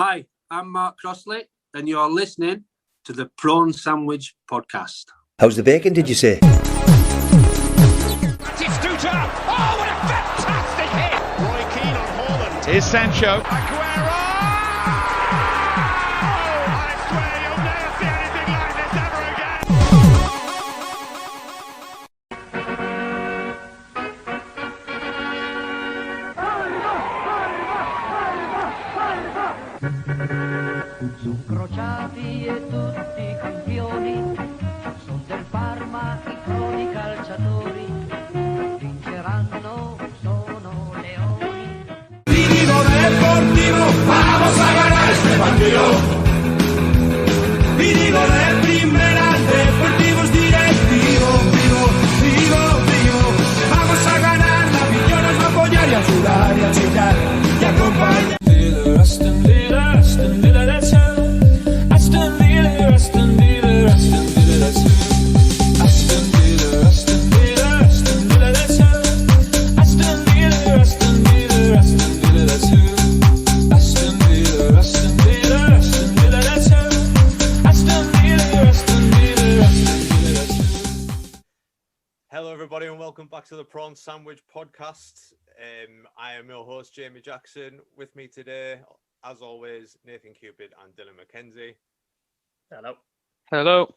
Hi, I'm Mark Crossley, and you're listening to the Prawn Sandwich Podcast. How's the bacon, did you say? It's Duta! Oh, what a fantastic hit! Roy Keane on Haaland. Here's Sancho. Aguero! I swear you'll never see anything like this ever again! Crociati e tutti campioni, son del Parma i croni calciatori, vinceranno, sono leoni. Vivo Deportivo, vamos a ganar este partido. Vivo de primera, Deportivo es directivo, vivo. Vamos a ganar, la afición nos va a apoyar y a sudar y a chillar y a acompañar. Aston Villa, that's who. Aston Villa, let's who. Aston Villa, that's who. Aston Villa, that's who. Aston Villa, that's who. Hello everybody and welcome back to the Prawn Sandwich Podcast. I am your host Jamie Jackson. With me today, as always, Nathan Cupid and Dylan McKenzie. Hello.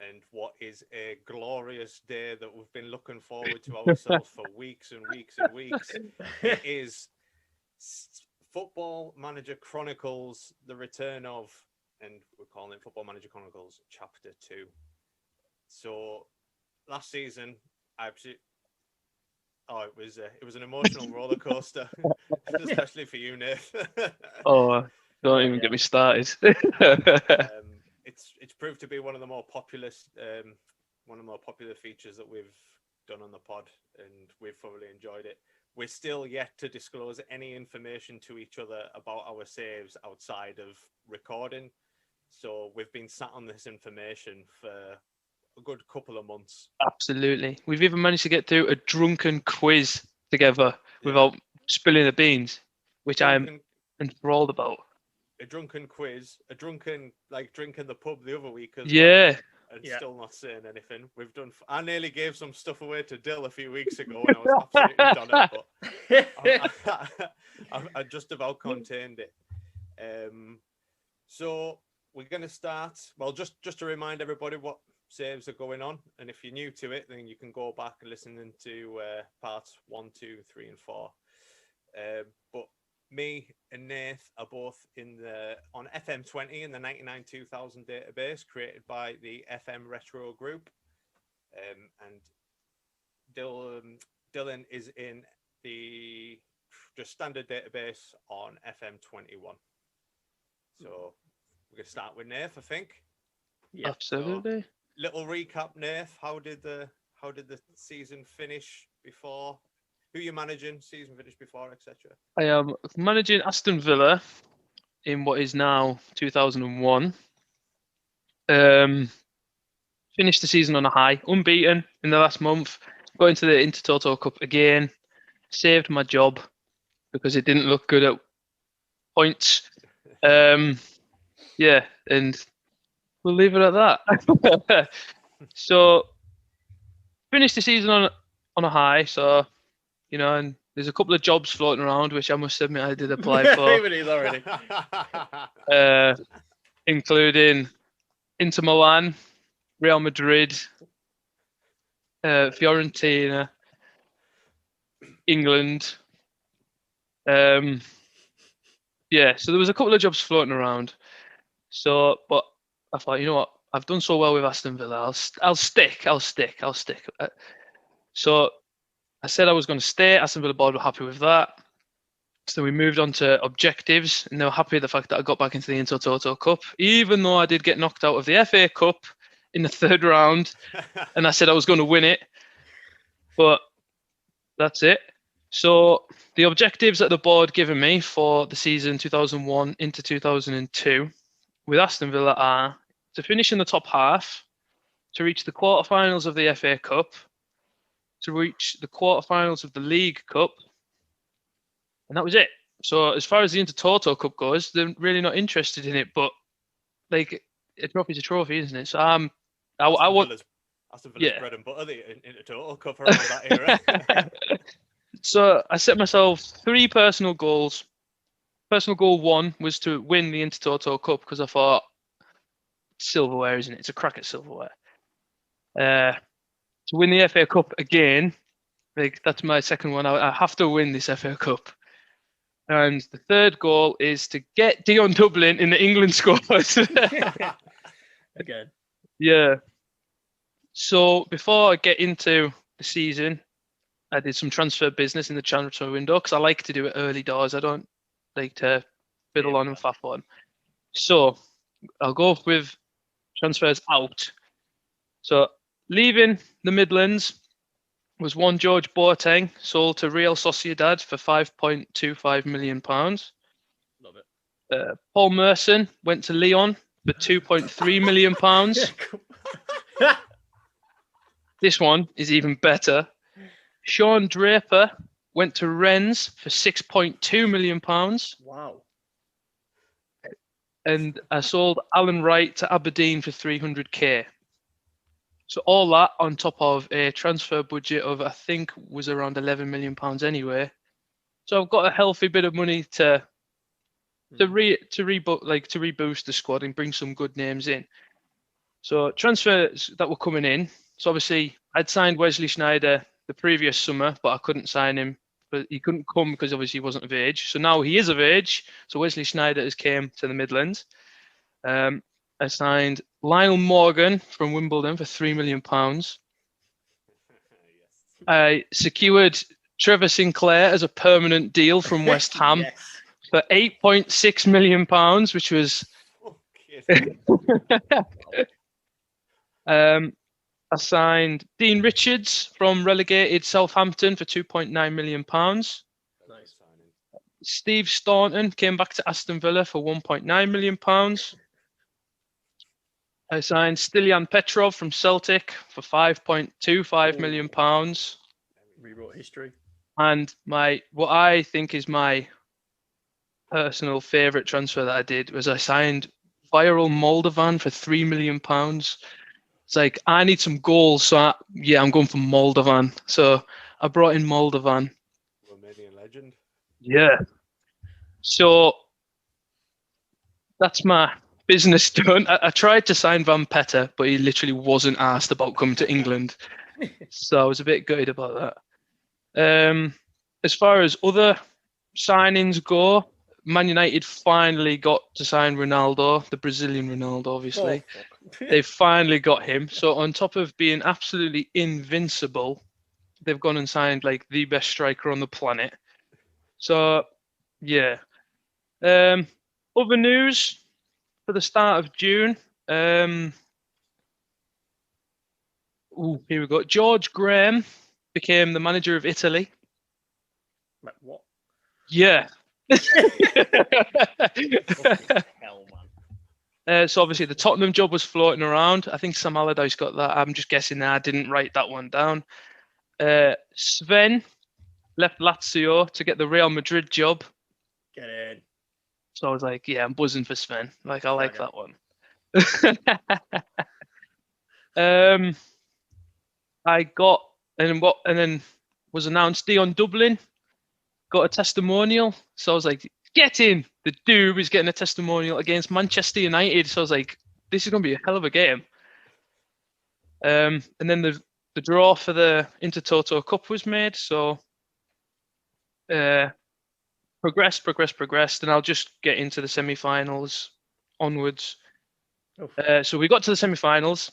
And what is a glorious day that we've been looking forward to ourselves for weeks and weeks and weeks. It is Football Manager Chronicles, the return of, and we're calling it Football Manager Chronicles Chapter 2. So last season, it was an emotional roller coaster, especially for you, Nath. Oh, don't even get me started. It's proved to be one of the more popular features that we've done on the pod, and we've thoroughly enjoyed it. We're still yet to disclose any information to each other about our saves outside of recording, so we've been sat on this information for a good couple of months. Absolutely. We've even managed to get through a drunken quiz together without spilling the beans, which I'm enthralled about. A drunken quiz, like drinking the pub the other week as well, and still not saying anything. I nearly gave some stuff away to Dill a few weeks ago and I was absolutely done it, but I just about contained it. So we're going to start, well, just to remind everybody what saves are going on, and if you're new to it, then you can go back and listen to parts 1, 2, 3 and 4. But me and Nath are both on FM20 in the 99-2000 database created by the FM Retro Group, and Dylan is in the just standard database on FM21. So we're gonna start with Nath, I think. Yeah, absolutely. So, little recap, Nath. How did the season finish before? Who are you managing? Season finish before, etc. I am managing Aston Villa in what is now 2001. Finished the season on a high, unbeaten in the last month. Got into the Inter Toto Cup again. Saved my job because it didn't look good at points. Yeah, and we'll leave it at that. So, finished the season on a high. So, and there's a couple of jobs floating around, which I must admit I did apply for. Even he's already. Including Inter Milan, Real Madrid, Fiorentina, England. So there was a couple of jobs floating around. So, but I thought, you know what? I've done so well with Aston Villa. I'll stick. So I said I was going to stay. Aston Villa board were happy with that. So we moved on to objectives, and they were happy with the fact that I got back into the Inter Toto Cup, even though I did get knocked out of the FA Cup in the third round, and I said I was going to win it. But that's it. So the objectives that the board given me for the season 2001 into 2002 with Aston Villa are to finish in the top half, to reach the quarterfinals of the FA Cup, to reach the quarterfinals of the League Cup, and that was it. So as far as the Inter Toto Cup goes, they're really not interested in it. But like, a trophy's a trophy, isn't it? So I want. Aston Villa's Yeah. bread and butter, the Inter Toto Cup around that era. So I set myself 3 personal goals. Personal goal 1 was to win the Inter Toto Cup because I thought silverware, isn't it? It's a crack at silverware. To win the FA Cup again, like that's my second one. I have to win this FA Cup. And the third goal is to get Dion Dublin in the England squad. Again. Yeah. So before I get into the season, I did some transfer business in the transfer window because I like to do it early doors. I don't like to fiddle on and faff on. So I'll go with transfers out. So leaving the Midlands was one George Boateng, sold to Real Sociedad for £5.25 million. Love it. Paul Merson went to Lyon for £2.3 million. This one is even better. Sean Draper went to Rennes for £6.2 million. Wow. And I sold Alan Wright to Aberdeen for 300k. So all that on top of a transfer budget of, I think, was around £11 million anyway. So I've got a healthy bit of money to reboost the squad and bring some good names in. So transfers that were coming in. So obviously I'd signed Wesley Sneijder the previous summer, but I couldn't sign him. But he couldn't come because obviously he wasn't of age. So now he is of age. So Wesley Sneijder has came to the Midlands. I signed Lionel Morgan from Wimbledon for £3 million. I secured Trevor Sinclair as a permanent deal from West Ham for £8.6 million, which was. I signed Dean Richards from relegated Southampton for £2.9 million. Nice. Steve Staunton came back to Aston Villa for £1.9 million. I signed Stilian Petrov from Celtic for £5.25 million. Rewrote history. And what I think is my personal favourite transfer that I did was I signed Viral Moldovan for £3 million. It's like, I need some goals, so I'm going for Moldovan. So I brought in Moldovan. Romanian legend. Yeah. So that's my business done. I tried to sign Van Petter, but he literally wasn't asked about coming to England. So I was a bit gutted about that. As far as other signings go, Man United finally got to sign Ronaldo, the Brazilian Ronaldo, obviously. They've finally got him. So on top of being absolutely invincible, they've gone and signed like the best striker on the planet. So, yeah. Other news for the start of June. Here we go. George Graham became the manager of Italy. Like what? Yeah. Hell, man. So obviously the Tottenham job was floating around. I think Sam Allardyce got that. I'm just guessing there. I didn't write that one down. Sven left Lazio to get the Real Madrid job. Get in. So I was like, yeah, I'm buzzing for Sven. Like, I like that one. I got, and then was announced Dion Dublin got a testimonial. So I was like, get in. The dude is getting a testimonial against Manchester United. So I was like, this is going to be a hell of a game. And then the draw for the Inter Toto Cup was made. So progressed. And I'll just get into the semi-finals onwards. So we got to the semi-finals.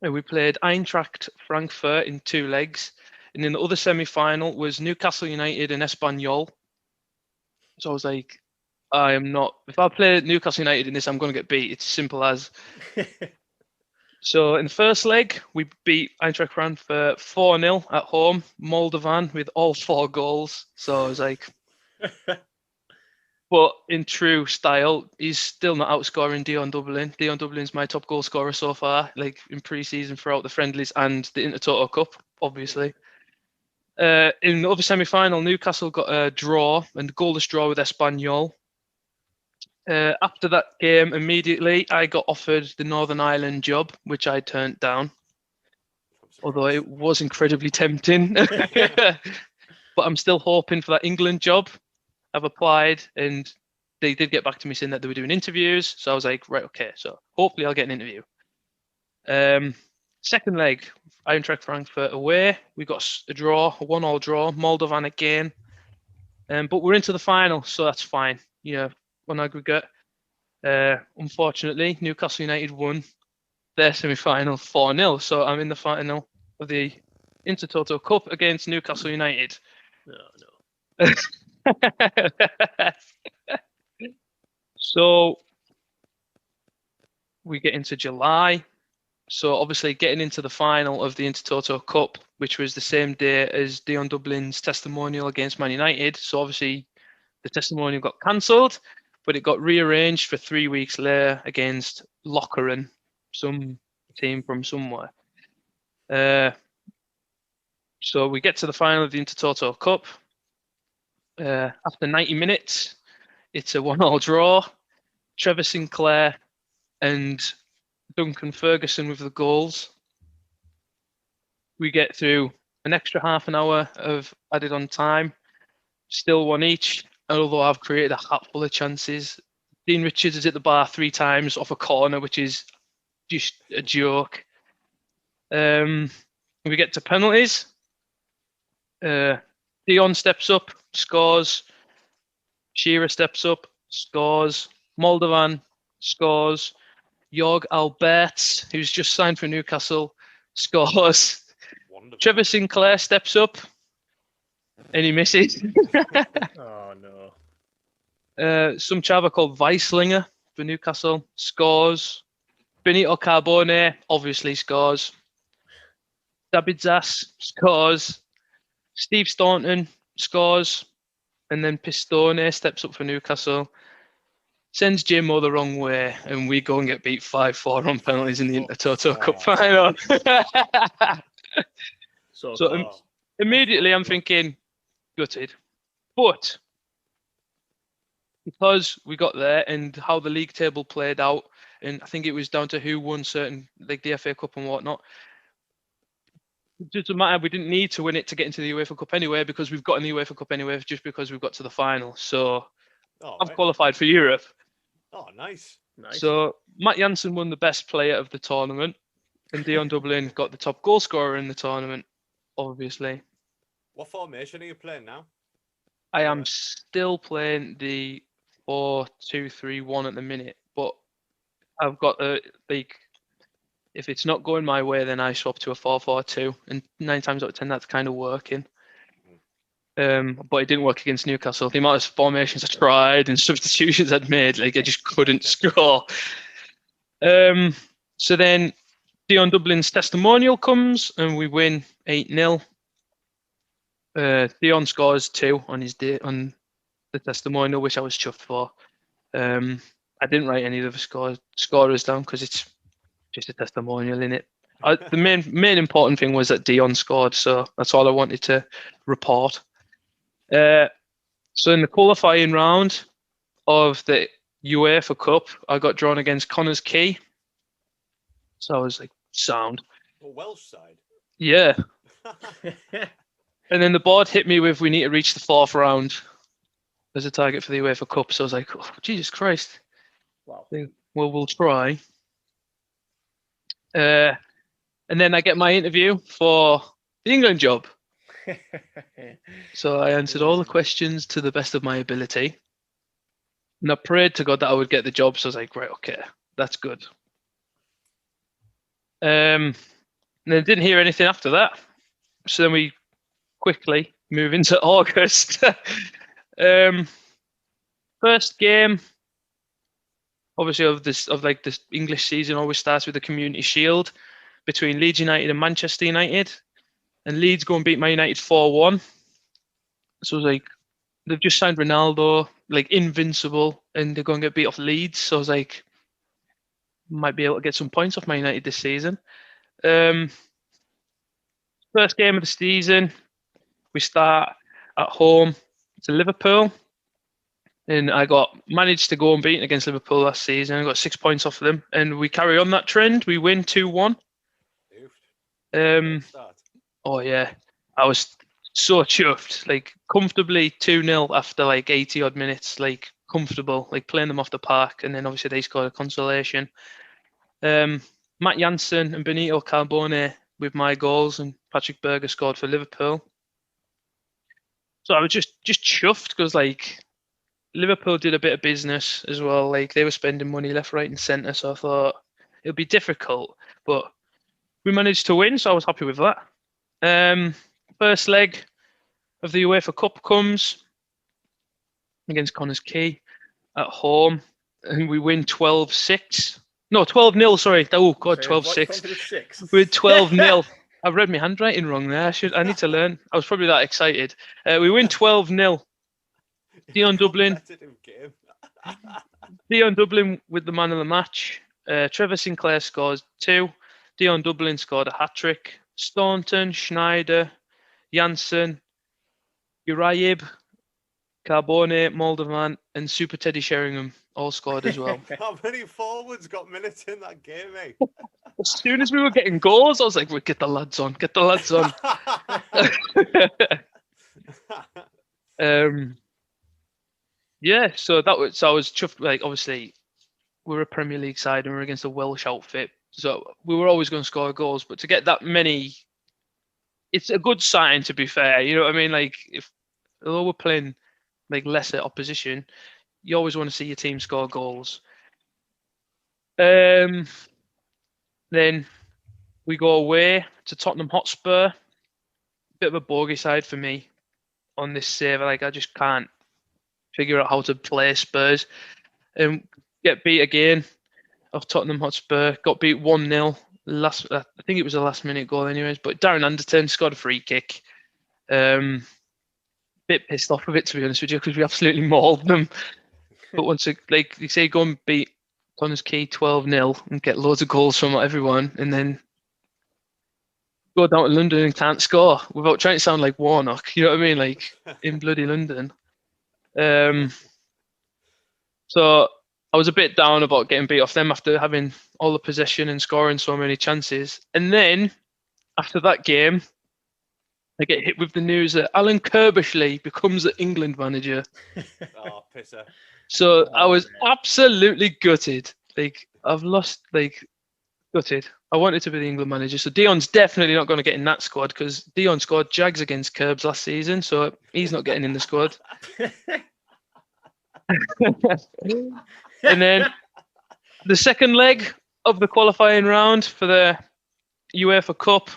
And we played Eintracht Frankfurt in 2 legs. And then the other semi-final was Newcastle United and Espanyol. So I was like, I am not. If I play Newcastle United in this, I'm going to get beat. It's simple as. So in the first leg, we beat Eintracht Frankfurt 4-0 at home. Moldovan with all 4 goals. So I was like, but in true style, he's still not outscoring Dion Dublin. Dion Dublin's my top goal scorer so far, like in pre-season throughout the friendlies and the Inter Toto Cup, obviously. In the other semi-final, Newcastle got a draw and goalless draw with Espanyol. After that game, immediately I got offered the Northern Ireland job, which I turned down, although it was incredibly tempting. But I'm still hoping for that England job. I've applied, and they did get back to me saying that they were doing interviews. So I was like, right, okay, so hopefully I'll get an interview. Second leg, Eintracht Frankfurt away. We got a draw, a 1-1 draw, Moldovan again. But we're into the final, so that's fine. Yeah, on aggregate. Unfortunately, Newcastle United won their semi-final 4-0. So I'm in the final of the Inter Toto Cup against Newcastle United. No. So we get into July. So obviously getting into the final of the Inter Toto Cup, which was the same day as Dion Dublin's testimonial against Man United. So obviously the testimonial got cancelled, but it got rearranged for 3 weeks later against Lokeren, some team from somewhere. So we get to the final of the Inter Toto Cup. After 90 minutes, it's a 1-1 draw. Trevor Sinclair and Duncan Ferguson with the goals. We get through an extra half an hour of added on time. Still 1 each, although I've created a hatful of chances. Dean Richards is at the bar 3 times off a corner, which is just a joke. We get to penalties. Dion steps up, scores. Shearer steps up, scores. Moldovan scores. Jorg Alberts, who's just signed for Newcastle, scores. Wonderful. Trevor Sinclair steps up and he misses. Oh no. Some chava called Weisslinger for Newcastle scores. Benito Carbone obviously scores. David Zass scores. Steve Staunton scores. And then Pistone steps up for Newcastle. Sends Jimmo the wrong way, and we go and get beat 5-4 on penalties in the Inter Toto Cup final. So immediately I'm thinking, gutted. But because we got there and how the league table played out, and I think it was down to who won certain, like the FA Cup and whatnot. It doesn't matter. We didn't need to win it to get into the UEFA Cup anyway, because we've got in the UEFA Cup anyway, just because we've got to the final. So I've qualified for Europe. Oh, nice. So Matt Jansen won the best player of the tournament, and Dion Dublin got the top goal scorer in the tournament, obviously. What formation are you playing now? I am still playing the 4-2-3-1 at the minute, but I've got if it's not going my way, then I swap to a 4-4-2, and 9 times out of 10 that's kind of working. But it didn't work against Newcastle. The amount of formations I tried and substitutions I'd made, like I just couldn't score. So then Dion Dublin's testimonial comes and we win 8-0. Dion scores 2 on his day on the testimonial, which I was chuffed for. I didn't write any of the scorers down because it's just a testimonial in it. The main important thing was that Dion scored, so that's all I wanted to report. So in the qualifying round of the UEFA Cup, I got drawn against Connors Key. So I was like, sound. A Welsh side. Yeah. And then the board hit me with, we need to reach the 4th round as a target for the UEFA Cup. So I was like, oh, Jesus Christ. Wow. Well, we'll try. And then I get my interview for the England job. So I answered all the questions to the best of my ability. And I prayed to God that I would get the job. So I was like, right, okay, that's good. And then didn't hear anything after that. So then we quickly move into August. First game, obviously, of this English season always starts with the Community Shield between Leeds United and Manchester United. And Leeds go and beat Man United 4-1. So it was like, they've just signed Ronaldo, like invincible, and they're going to get beat off Leeds. So I was like, might be able to get some points off Man United this season. First game of the season, We start at home to Liverpool. And I managed to go unbeaten against Liverpool last season. I got 6 points off of them. And we carry on that trend. We win 2-1. Oh, yeah. I was so chuffed. Like, comfortably 2-0 after, like, 80-odd minutes. Like, comfortable. Like, playing them off the park. And then, obviously, they scored a consolation. Matt Jansen and Benito Carbone with my goals. And Patrick Berger scored for Liverpool. So I was just chuffed because, like, Liverpool did a bit of business as well. Like, they were spending money left, right, and centre. So I thought it'll be difficult, but we managed to win. So I was happy with that. First leg of the UEFA Cup comes against Connors Quay at home, and we win 12-6. No, 12-0. Sorry. Oh God, 12-6. We win 12-0. I've read my handwriting wrong there. I need to learn. I was probably that excited. We win 12-0. Dion Dublin with the man of the match. Trevor Sinclair scores 2. Dion Dublin scored a hat-trick. Staunton, Schneider, Janssen, Uraib, Carbone, Moldovan, and Super Teddy Sheringham all scored as well. How many forwards got minutes in that game, mate? As soon as we were getting goals, I was like, get the lads on. Yeah, so I was chuffed. Like, obviously, we're a Premier League side and we're against a Welsh outfit, so we were always going to score goals. But to get that many, it's a good sign. To be fair, you know what I mean. Like, although we're playing like lesser opposition, you always want to see your team score goals. Then we go away to Tottenham Hotspur. Bit of a bogey side for me on this save. Like, I just can't figure out how to play Spurs, and get beat again of Tottenham Hotspur. Got beat 1-0 I think it was a last minute goal anyways, but Darren Anderton scored a free kick. Bit pissed off with it, to be honest with you, because we absolutely mauled them. But once like you say, go and beat Connors Quay 12-0 and get loads of goals from everyone, and then go down to London and can't score without trying to sound like Warnock, you know what I mean, like in bloody London. So I was a bit down about getting beat off them after having all the possession and scoring so many chances. And then after that game, I get hit with the news that Alan Kirbishley becomes the England manager. Oh, pisser. So I was absolutely gutted. Like, I've lost, like, gutted. I wanted to be the England manager. So Dion's definitely not going to get in that squad, because Dion scored Jags against Curbs last season. So he's not getting in the squad. And then the second leg of the qualifying round for the UEFA Cup,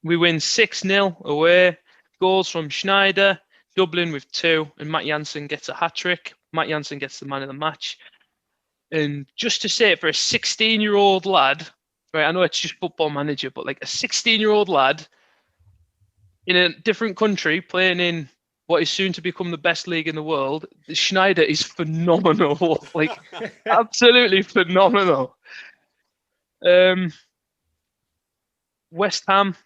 we win 6-0 away. Goals from Schneider, Dublin with 2, and Matt Jansen gets a hat-trick. Matt Jansen gets the man of the match. And just to say it, for a 16-year-old lad, right, I know it's just Football Manager, but like a 16-year-old lad in a different country playing in what is soon to become the best league in the world, Schneider is phenomenal. Like, absolutely phenomenal. West Ham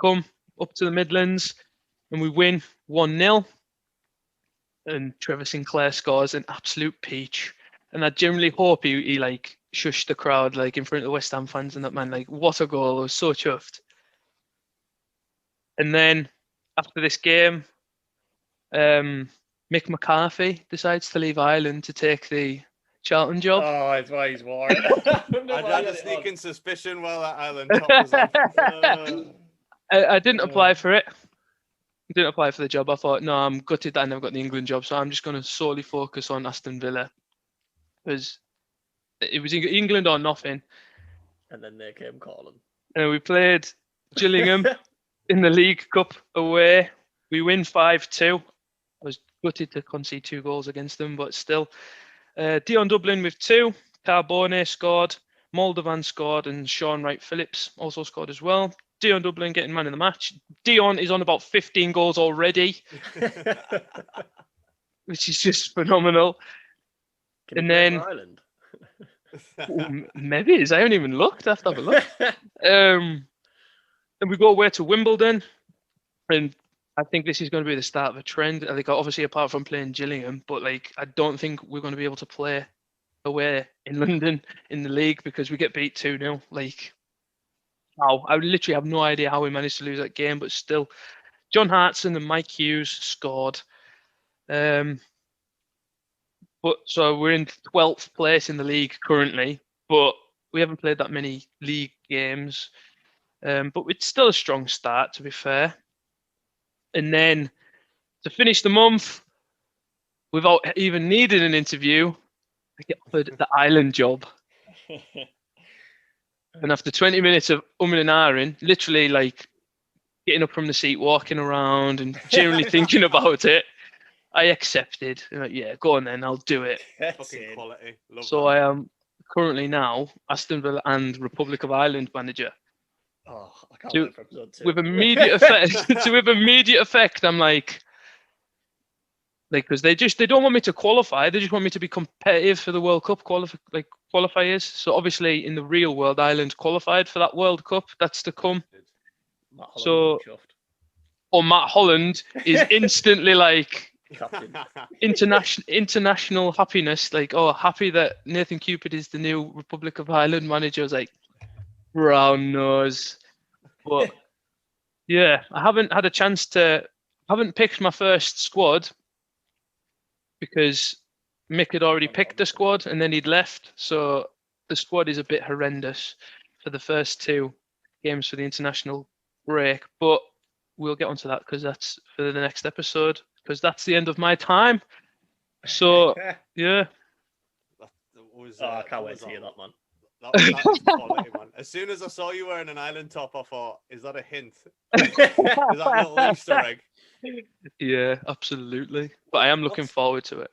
come up to the Midlands and we win 1-0. And Trevor Sinclair scores an absolute peach. And I generally hope he like shushed the crowd like in front of the West Ham fans and that, man, like, what a goal. I was so chuffed. And then after this game, Mick McCarthy decides to leave Ireland to take the Charlton job. Oh, that's why he's worn. I had a sneaking suspicion while that Ireland top was on. I didn't apply for it. I didn't apply for the job. I thought, no, I'm gutted that I never got the England job, so I'm just going to solely focus on Aston Villa, because it was England or nothing. And then they came calling. And we played Gillingham in the League Cup away. We win 5-2. I was gutted to concede 2 goals against them, but still. Dion Dublin with 2. Carbone scored. Moldovan scored, and Sean Wright-Phillips also scored as well. Dion Dublin getting man of the match. Dion is on about 15 goals already, which is just phenomenal. Can and then Ireland? Maybe I haven't even looked. I have to have a look. And we go away to Wimbledon, and I think this is going to be the start of a trend. I think obviously apart from playing Gillingham, but like I don't think we're going to be able to play away in London in the league because we get beat 2-0. Like, wow, I literally have no idea how we managed to lose that game, but still, John Hartson and Mike Hughes scored. But so we're in 12th place in the league currently, but we haven't played that many league games. But it's still a strong start, to be fair. And then to finish the month, without even needing an interview, I get offered the Ireland job. And after 20 minutes of and ahhing, literally like getting up from the seat, walking around and generally thinking about it, I accepted. Like, yeah, go on then, I'll do it. Fucking quality. Love So that. I am currently now Aston Villa and Republic of Ireland manager. Oh, I can't So, wait for episode 2. With immediate effect, with immediate effect, I'm like, because they don't want me to qualify. They just want me to be competitive for the World Cup qualifiers. So obviously, in the real world, Ireland qualified for that World Cup. That's to come. Matt Holland So- will be chuffed. Or Matt Holland is instantly like Captain. international happiness. Like, oh, happy that Nathan Cupid is the new Republic of Ireland manager. I was like, brown nose. But yeah, I haven't had a chance to. Haven't picked my first squad because Mick had already picked the squad and then he'd left. So the squad is a bit horrendous for the first 2 games for the international break. But we'll get onto that because that's for the next episode because that's the end of my time. So yeah, That was, I can't that wait was to hear all- that, man. That was quality, man. As soon as I saw you wearing an Island top, I thought, is that a hint? Is that a little Easter egg? yeah, absolutely. But I am looking forward to it.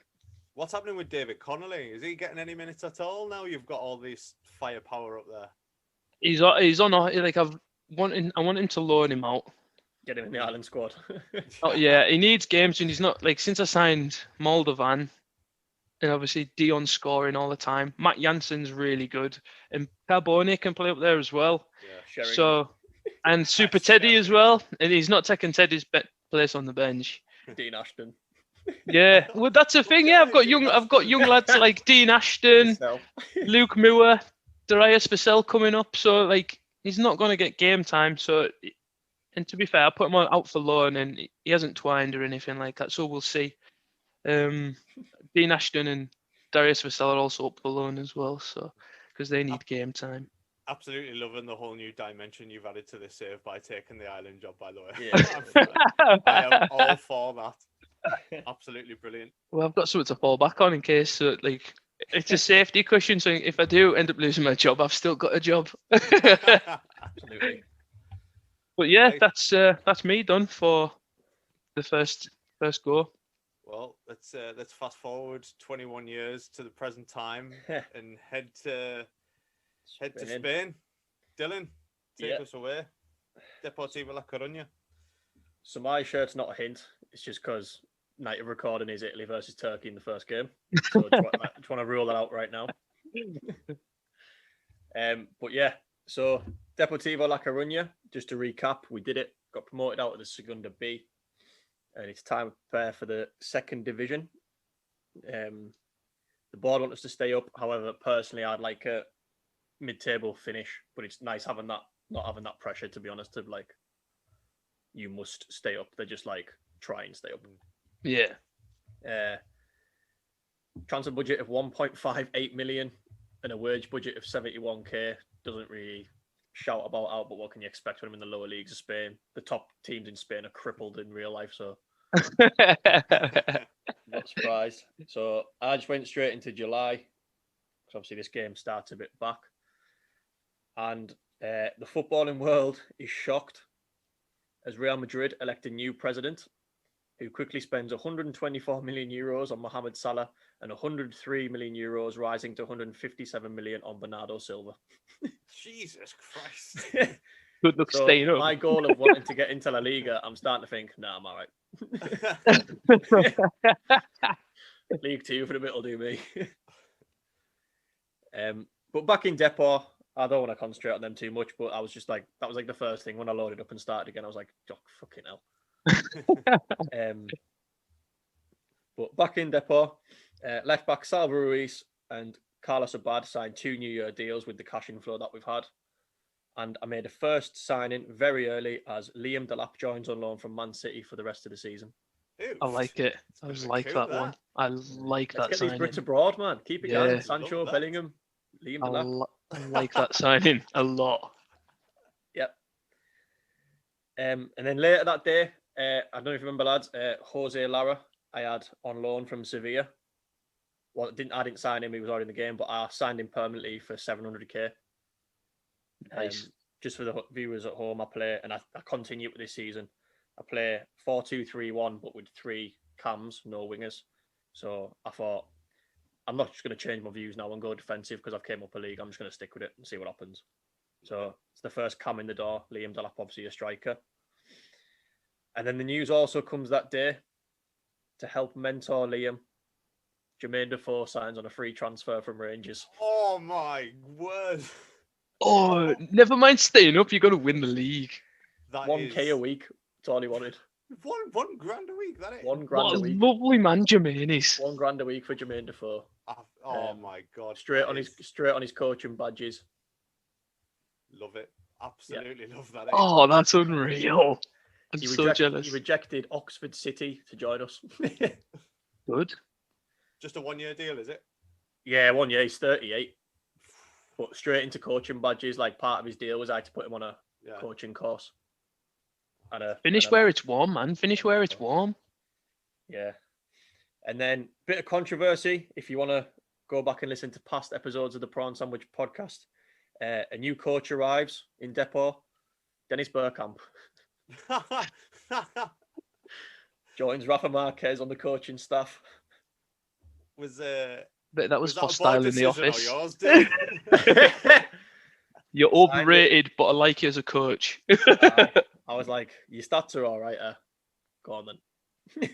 What's happening with David Connolly? Is he getting any minutes at all now? You've got all this firepower up there. He's on like I want him to loan him out. Get him in the Ireland squad. Oh yeah, he needs games and he's not like since I signed Moldovan and obviously Dion's scoring all the time. Matt Jansen's really good and Carbone can play up there as well. Yeah. Sheringham. So and Super Teddy as well, and he's not taking Teddy's place on the bench. Dean Ashton. Yeah, well that's the thing. Yeah, I've got young lads like Dean Ashton, Himself. Luke Moore, Darius Vassell coming up. So like he's not going to get game time. So and to be fair, I put him out for loan and he hasn't twined or anything like that. So we'll see. Dean Ashton and Darius Vassell are also up for loan as well. So because they need game time. Absolutely loving the whole new dimension you've added to this save by taking the Island job, by the way. Yeah. I am all for that. Absolutely brilliant. Well, I've got something to fall back on in case, like, it's a safety cushion. So if I do end up losing my job, I've still got a job. Absolutely. But yeah, Right. that's me done for the first go. Well, let's fast forward 21 years to the present time and head to Spain. Dylan, take Yeah. us away. Deportivo La Coruna. So my shirt's not a hint. It's just because night of recording is Italy versus Turkey in the first game. So I just want to rule that out right now. But yeah, so Deportivo La Coruna, just to recap, we did it, got promoted out of the Segunda B, and it's time to prepare for the second division. The board want us to stay up. However, personally, I'd like a mid-table finish, but it's nice having that, not having that pressure, to be honest, of like, you must stay up. They're just like, try and stay up. Yeah. Transfer budget of 1.58 million and a wage budget of 71k doesn't really shout about out, but what can you expect from them in the lower leagues of Spain? The top teams in Spain are crippled in real life, so not surprised. So I just went straight into July, because obviously this game starts a bit back. And the footballing world is shocked as Real Madrid elect a new president who quickly spends 124 million euros on Mohamed Salah and 103 million euros, rising to 157 million on Bernardo Silva. Jesus Christ. Good luck So staying up. my goal of wanting to get into La Liga, I'm starting to think, nah, I'm all right. League 2 for a bit will do me. But back in Depor, I don't want to concentrate on them too much, but I was just like, that was like the first thing when I loaded up and started again. I was like, oh, fucking hell. But back in Depot, left back Salva Ruiz and Carlos Abad signed 2 new-year deals with the cash inflow that we've had. And I made a first signing very early as Liam Delap joins on loan from Man City for the rest of the season. Ooh, I like it. I bit of a like coup, that one. I like Let's that get signing. these Brits abroad, man. Keep it Yeah. going. Love Sancho, that. Bellingham, Liam Delap. I like that signing a lot. Yep. And then later that day, I don't know if you remember, lads, Jose Lara, I had on loan from Sevilla. Well, I didn't sign him; he was already in the game, but I signed him permanently for 700k. Nice. Just for the viewers at home, I play, and I continue with this season. I play 4-2-3-1, but with 3 cams, no wingers. So I thought, I'm not just going to change my views now and go defensive because I've came up a league. I'm just going to stick with it and see what happens. So it's the first cam in the door. Liam Delap, obviously a striker. And then the news also comes that day to help mentor Liam. Jermaine Defoe signs on a free transfer from Rangers. Oh my word! Oh, never mind staying up. You're going to win the league. That 1k is a week. That's all he wanted. one grand a week. That is £1 grand What a a week. lovely man Jermaine is. £1 grand a week for Jermaine Defoe. Oh my god! Straight that on is- his coaching badges. Love it. Absolutely love that. Oh, that's unreal. I'm so jealous. He rejected Oxford City to join us. Good. Just a 1-year deal, is it? Yeah, 1 year. He's 38. But straight into coaching badges. Like part of his deal was I had to put him on a Yeah. coaching course. Finish where it's warm, man. Finish where it's warm. Yeah. And then bit of controversy. If you want to go back and listen to past episodes of the Prawn Sandwich podcast, a new coach arrives in Depot. Dennis Bergkamp joins Rafa Marquez on the coaching staff. Was But that was was that a hostile board in the decision or office. yours, dude? You're overrated, but I like you as a coach. I was like, your stats are all right. Go on then.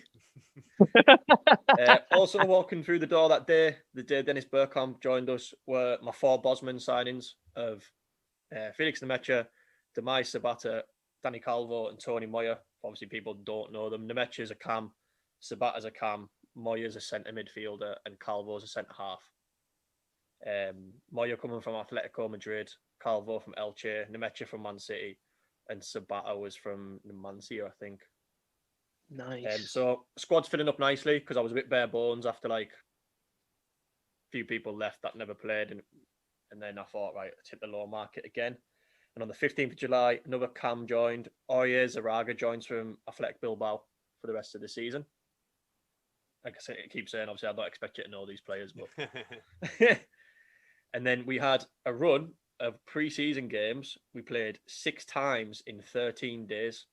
Also walking through the door that day, the day Dennis Bergkamp joined us, were my 4 Bosman signings of Felix Nemecha, Demai Sabata, Danny Calvo, and Tony Moyer. Obviously, people don't know them. Nemecha's a cam, Sabata's a cam, Moyer's a centre midfielder, and Calvo's a centre half. Moyer coming from Atletico Madrid, Calvo from Elche, Nemecha from Man City, and Sabata was from Numancia, I think. Nice. So squad's filling up nicely because I was a bit bare bones after like a few people left that never played, and then I thought, right, let's hit the low market again. And on the 15th of July, another cam joined. Oye Zaraga joins from Athletic Bilbao for the rest of the season. Like I said, I keep saying, obviously, I don't expect you to know these players, but and then we had a run of pre-season games. We played 6 times in 13 days.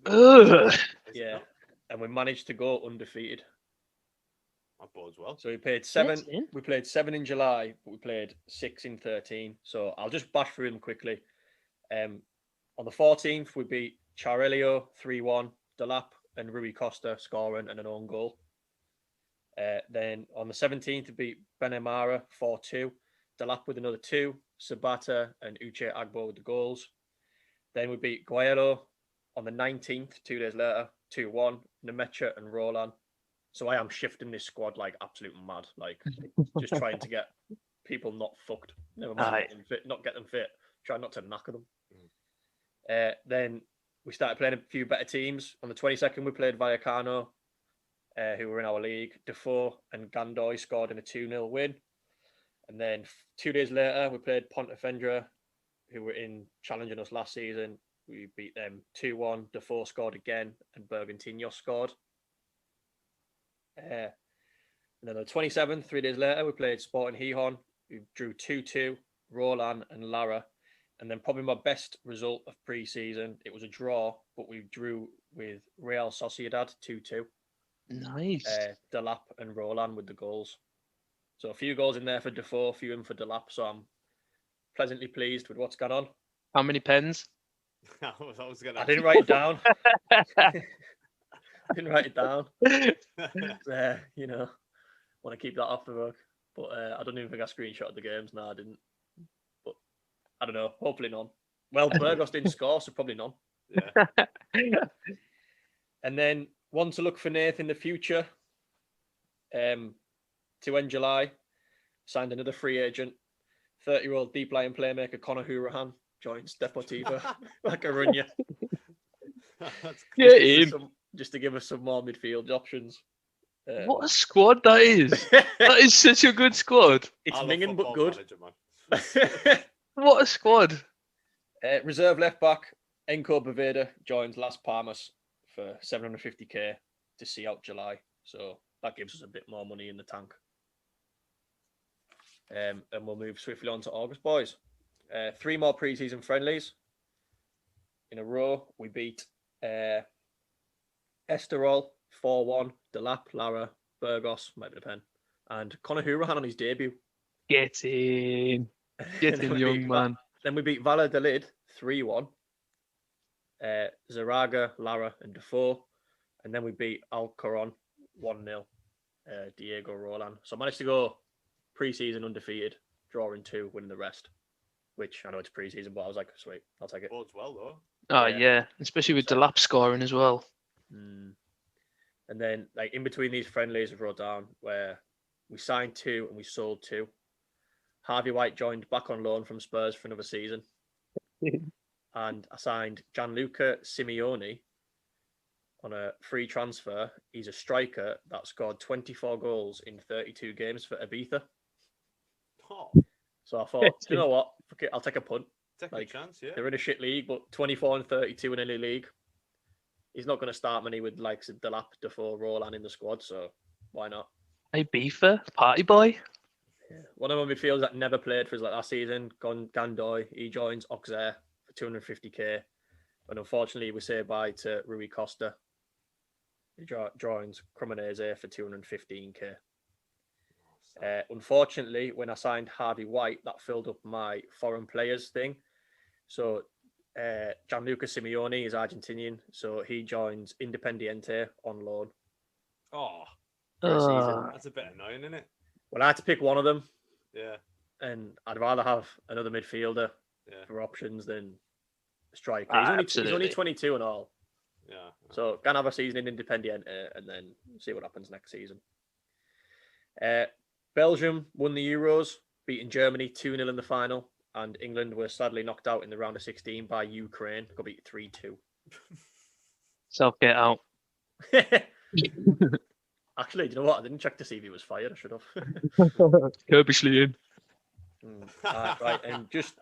Ugh. Yeah, and we managed to go undefeated. That bodes well. So we played 7. Yes, yeah. We played 7 in July, but we played 6 in 13. So I'll just bash through them quickly. On the 14th, we beat Charelio 3-1, Delap and Rui Costa scoring and an own goal. Then on the 17th, we beat Benemara 4-2, Delap with another 2, Sabata and Uche Agbo with the goals. Then we beat Guayero on the 19th, 2 days later, 2-1, Nemecha and Roland. So I am shifting this squad like absolute mad, like just trying to get people not fucked. Never mind get them fit, not get them fit. Try not to knacker them. Then we started playing a few better teams. On the 22nd, we played Vallecano, who were in our league. Defoe and Gandoy scored in a 2-0 win. And then 2 days later, we played Pontevedra, who were in challenging us last season. We beat them 2-1. Defoe scored again, and Bergantino scored. And then on the 27th, 3 days later, we played Sporting Gijón, who drew 2-2, Roland and Lara. And then probably my best result of pre-season, it was a draw, but we drew with Real Sociedad 2-2. Nice. Delap and Roland with the goals. So a few goals in there for Defoe, a few in for Delap. So I'm pleasantly pleased with what's gone on. How many pens? I didn't write it down. I didn't write it down. You know, want to keep that off the book. But I don't even think I screenshotted the games. No, I didn't. But I don't know. Hopefully none. Well, Burgos didn't score, so probably none. Yeah. And then one to look for Nath in the future. To end July, signed another free agent. 30-year-old deep line playmaker Conor Hourihane joins Deportivo La Coruna. Get in. Just to give us some more midfield options. What a squad that is. That is such a good squad. It's I love minging but Football good. Manager, man. What a squad. Reserve left back Enko Baveda joins Las Palmas for 750k to see out July. So that gives us a bit more money in the tank. And we'll move swiftly on to August, boys. 3 more pre-season friendlies in a row. We beat Estoril 4-1, Delap, Lara, Burgos, might be the pen, and Conor Hourihane on his debut. Get in. Get in, young man. Then we beat Valladolid 3-1. Zaraga, Lara, and Defoe. And then we beat Alcoron 1-0. Diego Roland. So I managed to go pre-season undefeated, drawing 2, winning the rest. Which I know it's pre-season, but I was like, sweet, I'll take it. Bodes well though. Oh, yeah. Especially with Delap scoring as well. And then, like, in between these friendlies, we wrote down where we signed 2 and we sold 2. Harvey White joined back on loan from Spurs for another season. And I signed Gianluca Simeone on a free transfer. He's a striker that scored 24 goals in 32 games for Ibiza. Oh, So I thought, you know what? Okay, I'll take a punt. take Like, a chance, yeah. They're in a shit league, but 24 and 32 in any league. He's not going to start many with likes of Delap, Defoe, Roland in the squad, so why not? Hey, Beefer, party boy. Yeah. One of my midfielders that never played for us like last season, Gandoy, he joins Auxerre for 250k. And unfortunately, we say bye to Rui Costa. He joins Cremonese for 215k. Unfortunately, when I signed Harvey White, that filled up my foreign players thing. So Gianluca Simeone is Argentinian, so he joins Independiente on loan. Oh, for a season. that's a bit annoying, isn't it? Well, I had to pick one of them, Yeah. and I'd rather have another midfielder Yeah. for options than a striker. Ah, He's only absolutely. 22 and all. Yeah. So can have a season in Independiente and then see what happens next season. Belgium won the Euros, beating Germany 2-0 in the final, and England were sadly knocked out in the round of 16 by Ukraine. Got beat 3-2. Self get out. Actually, do you know what? I didn't check to see if he was fired. I should have. Kirbishley in. Right, and just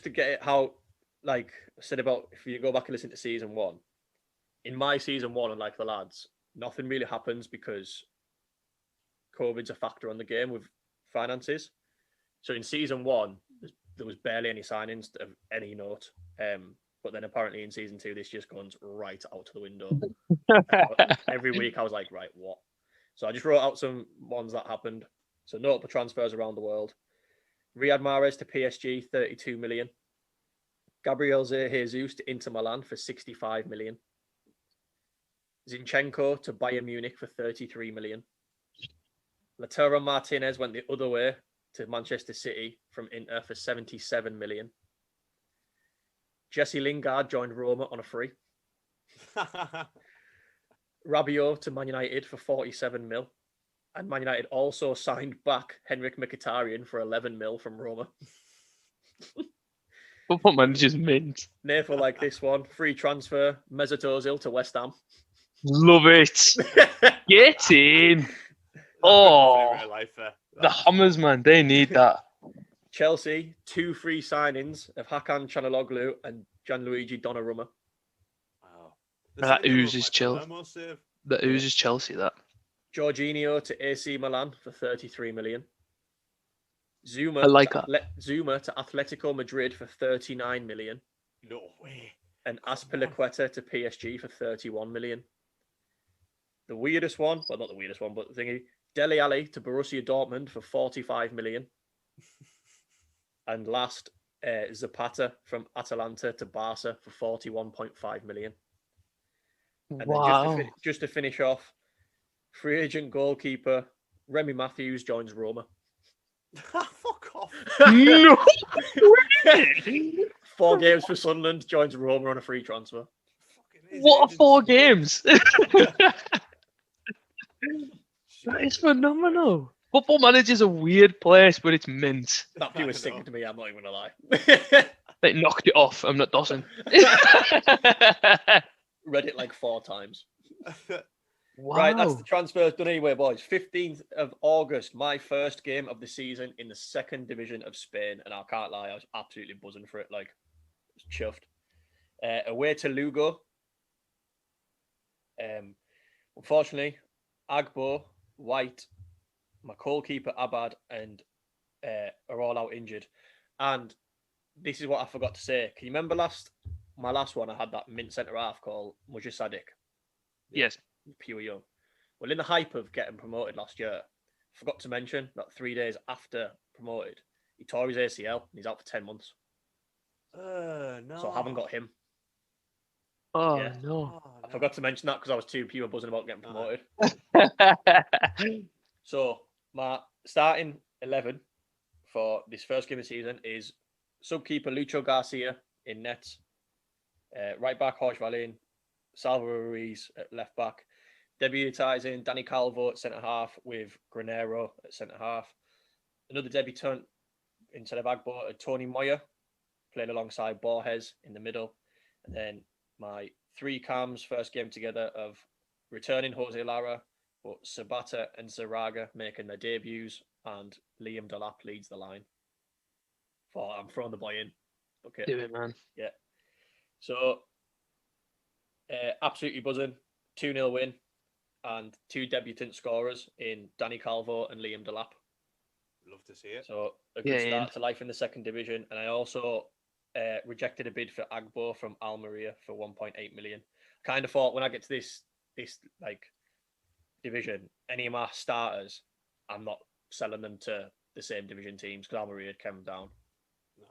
to get it how, like I said about, if you go back and listen to season 1, in my season 1, and like the lads, nothing really happens because COVID's a factor on the game with finances. So in season 1, there was barely any signings of any note. But then apparently in season 2, this just goes right out to the window. Every week I was like, right, what? So I just wrote out some ones that happened. So notable transfers around the world. Riyad Mahrez to PSG, 32 million. Gabriel Jesus to Inter Milan for 65 million. Zinchenko to Bayern Munich for 33 million. Lautaro Martinez went the other way to Manchester City from Inter for 77 million. Jesse Lingard joined Roma on a free. Rabiot to Man United for 47 mil. And Man United also signed back Henrik Mkhitaryan for 11 mil from Roma. Football Manager's mint. Nathan will like this one. Free transfer, Mesut Ozil to West Ham. Love it. Get in. Oh, Real life, the Hammers, man. They need that. Chelsea, 2 free signings of Hakan Çalhanoğlu and Gianluigi Donnarumma. Wow. That oozes Chelsea. That oozes Chelsea, that. Jorginho to AC Milan for 33 million. Zuma, I like that. Zuma to Atletico Madrid for 39 million. No way. And Azpilicueta to PSG for 31 million. The weirdest one, well, not the weirdest one, but the thingy, Dele Alli to Borussia Dortmund for 45 million. And last, Zapata from Atalanta to Barca for 41.5 million. And Wow. then just to finish off, free agent goalkeeper Remy Matthews joins Roma. Fuck off. No. 4 games for Sunderland, joins Roma on a free transfer. His What are agent's 4 smug. games? That is Jesus phenomenal. Football Manager's a weird place, but it's mint. That view I is sticking know. to me. I'm not even gonna lie. They knocked it off. I'm not dossing. Read it like 4 times. Wow. Right, that's the transfers done anyway, boys. 15th of August, my first game of the season in the 2nd division of Spain, and I can't lie, I was absolutely buzzing for it. Like, I was chuffed. Away to Lugo. Unfortunately, Agbo, White, my goalkeeper Abad, and are all out injured. And this is what I forgot to say. Can you remember my last one? I had that mint centre half called Mujah Sadiq. Yes. Pure young. Well, in the hype of getting promoted last year, I forgot to mention that 3 days after promoted, he tore his ACL and he's out for 10 months. No. So I haven't got him. Oh, Yeah. no. I forgot to mention that because I was too pure buzzing about getting promoted. So my starting 11 for this first game of the season is subkeeper Lucho Garcia in nets, right back Jorge Valin, Salvador Ruiz at left back, debutising Danny Calvo at centre half with Granero at centre half. Another debutant instead of Agbo, Tony Moya, playing alongside Borges in the middle. And then my 3 cams first game together of returning Jose Lara, but Sabata and Zaraga making their debuts, and Liam Delap leads the line. I'm throwing the boy in. Okay. Do it, man. Yeah. So, absolutely buzzing. 2-0 win and 2 debutant scorers in Danny Calvo and Liam Delap. Love to see it. So, a good start to life in the 2nd division. And I also rejected a bid for Agbo from Almeria for 1.8 million. Kind of thought when I get to this like division, any of my starters, I'm not selling them to the same division teams because Almeria had come down.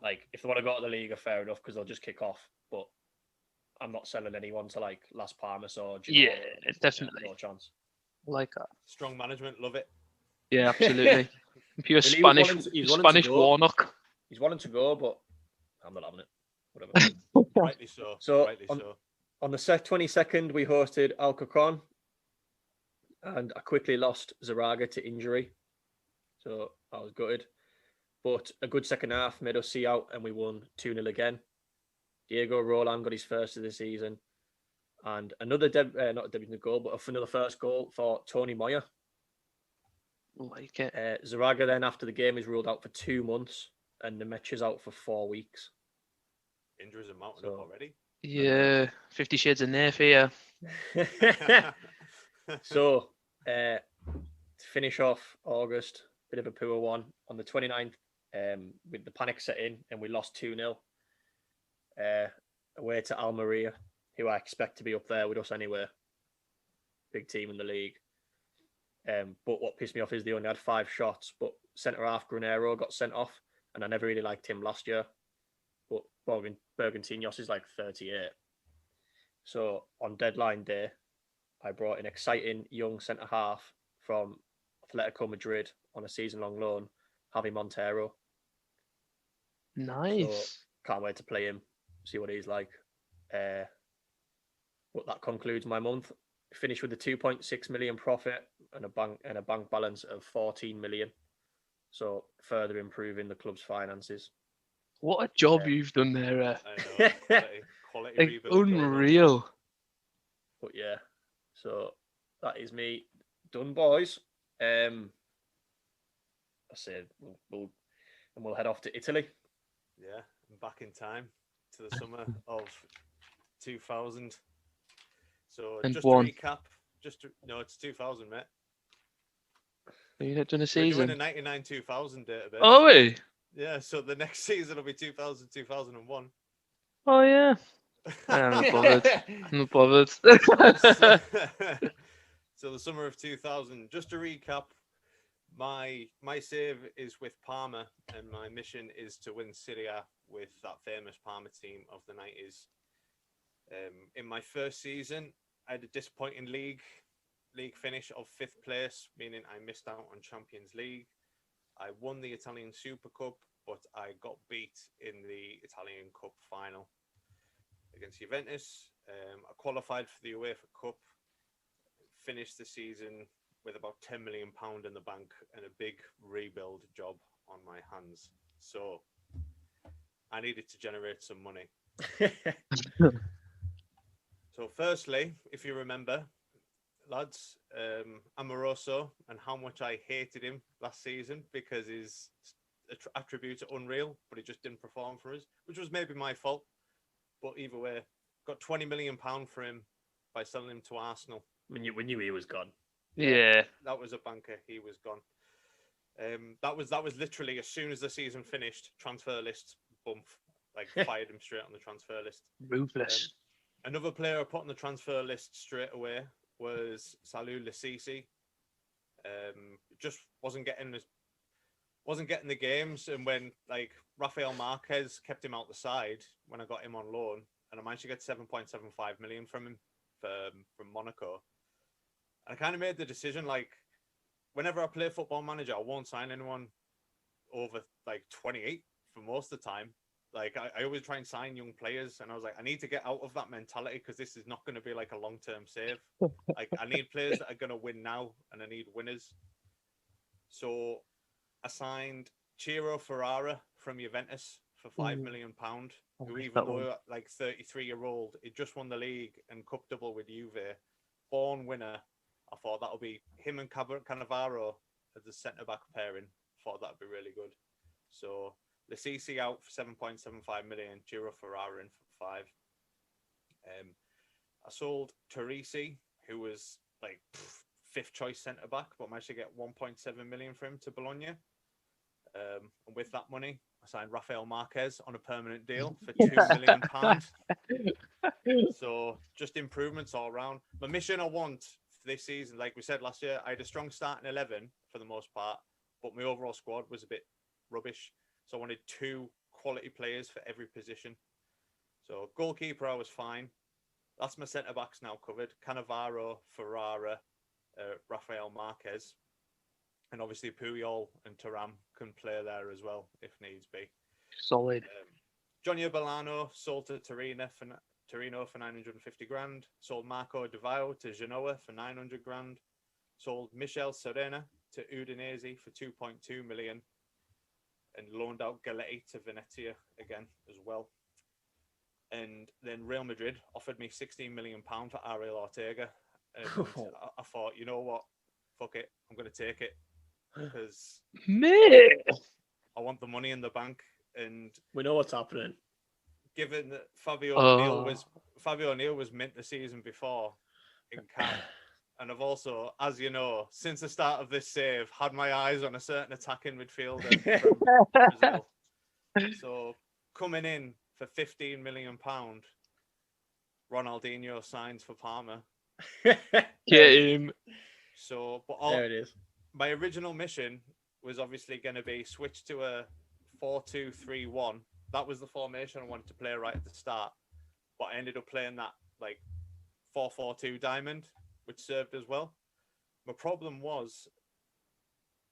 Like, if they want to go to the league, fair enough because they'll just kick off. But I'm not selling anyone to like Las Palmas or Genoa. Yeah, definitely. No chance. I like that. Strong management, love it. Yeah, absolutely. Pure Well, Spanish, he's wanting to Spanish go. Warnock. He's wanting to go, but I'm not having it. Whatever. Rightly so. So Rightly so. on the 22nd, we hosted Alcorcon, and I quickly lost Zaraga to injury. So I was gutted. But a good second half made us see out, and we won 2-0 again. Diego Roland got his first of the season. And another, not a debutant goal, but another first goal for Tony Moya. Like it. Zaraga then, after the game, is ruled out for 2 months, and the match is out for 4 weeks. Injuries are mounting up already. Yeah, 50 Shades of Nayfair. So, to finish off August, bit of a poor one. On the 29th, with the panic set in, and we lost 2-0 away to Almeria, who I expect to be up there with us anyway. Big team in the league. But what pissed me off is they only had 5 shots, but centre-half Granero got sent off, and I never really liked him last year. But Bergantinos is like 38. So on deadline day, I brought an exciting young centre-half from Atletico Madrid on a season-long loan, Javi Montero. Nice. So can't wait to play him, see what he's like. But that concludes my month. Finished with a 2.6 million profit and a bank balance of 14 million. So further improving the club's finances. What a job you've done there. I know. Quality Like, rebuild. unreal. But yeah, so that is me done, boys. I said we'll head off to Italy. Yeah, I'm back in time to the summer of 2000. So And just one. to recap, no, it's 2000, mate. You had done a We're season. doing a 99-2000 database. Oh, wait. Yeah, so the next season will be 2000-2001. Oh, yeah. I'm not bothered. I'm not bothered. So the summer of 2000. Just to recap, my save is with Parma, and my mission is to win Serie A with that famous Parma team of the 90s. In my first season, I had a disappointing league finish of 5th place, meaning I missed out on Champions League. I won the Italian Super Cup, but I got beat in the Italian Cup final against Juventus. I qualified for the UEFA Cup, finished the season with about £10 million in the bank and a big rebuild job on my hands. So I needed to generate some money. So firstly, if you remember, lads, Amoroso and how much I hated him last season because his attributes are unreal, but he just didn't perform for us, which was maybe my fault. But either way, got £20 million for him by selling him to Arsenal. We knew he was gone. Yeah. That was a banker. He was gone. That was literally as soon as the season finished, transfer list, bump, like fired him straight on the transfer list. Ruthless. Another player I put on the transfer list straight away was Salou Lasisi. Just wasn't getting the games, and when like Rafael Marquez kept him out the side when I got him on loan, and I managed to get 7.75 million from him from Monaco. And I kind of made the decision, like, whenever I play Football Manager, I won't sign anyone over like 28 for most of the time. Like, I always try and sign young players, and I was like, I need to get out of that mentality because this is not going to be like a long-term save. Like, I need players that are going to win now, and I need winners. So I signed Ciro Ferrara from Juventus for £5 million, who even though like 33-year-old, he just won the league and cup double with Juve, born winner. I thought that'll be him and Cannavaro as the centre-back pairing. Thought that'd be really good. So Lasisi out for 7.75 million, Ciro Ferrara in for 5. I sold Teresi, who was like 5th choice centre-back, but managed to get 1.7 million for him to Bologna. And with that money, I signed Rafael Marquez on a permanent deal for £2 million. So just improvements all around. My mission I want for this season, like we said last year, I had a strong starting 11 for the most part, but my overall squad was a bit rubbish. So I wanted 2 quality players for every position. So goalkeeper, I was fine. That's my centre-backs now covered. Cannavaro, Ferrara, Rafael Marquez. And obviously Puyol and Thuram can play there as well, if needs be. Solid. Johnny Bellano sold to Torino for 950 grand. Sold Marco Di Vaio to Genoa for 900 grand. Sold Michel Serena to Udinese for 2.2 million. And loaned out Galetti to Venezia again as well. And then Real Madrid offered me £16 million for Ariel Ortega. And I thought, you know what? Fuck it. I'm going to take it. Because I want the money in the bank. And we know what's happening. Given that Fabio O'Neill was mint the season before in camp. And I've also, as you know, since the start of this save, had my eyes on a certain attacking midfielder from Brazil. So coming in for £15 million, Ronaldinho signs for Parma. Get him. So, but there it is. My original mission was obviously going to be switched to a 4-2-3-1. That was the formation I wanted to play right at the start. But I ended up playing that like 4-4-2 diamond, which served as well. My problem was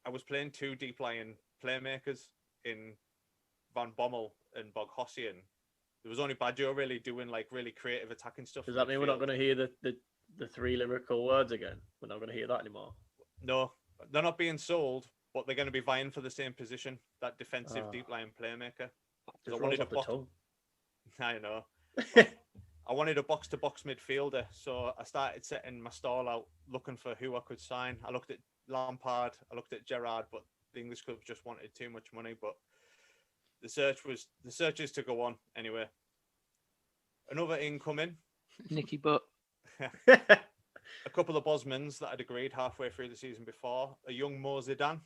I was playing 2 deep lying playmakers in Van Bommel and Boghossian. There was only Baggio really doing like really creative attacking stuff. Does that mean we're not going to hear the 3 lyrical words again? We're not going to hear that anymore. No, they're not being sold, but they're going to be vying for the same position, that defensive deep lying playmaker. Just rolls off the tongue. I know. I wanted a box-to-box midfielder, so I started setting my stall out, looking for who I could sign. I looked at Lampard, I looked at Gerrard, but the English club just wanted too much money. But the search is to go on anyway. Another incoming, Nicky Butt. a couple of Bosmans that I'd agreed halfway through the season before. A young Mo Zidane,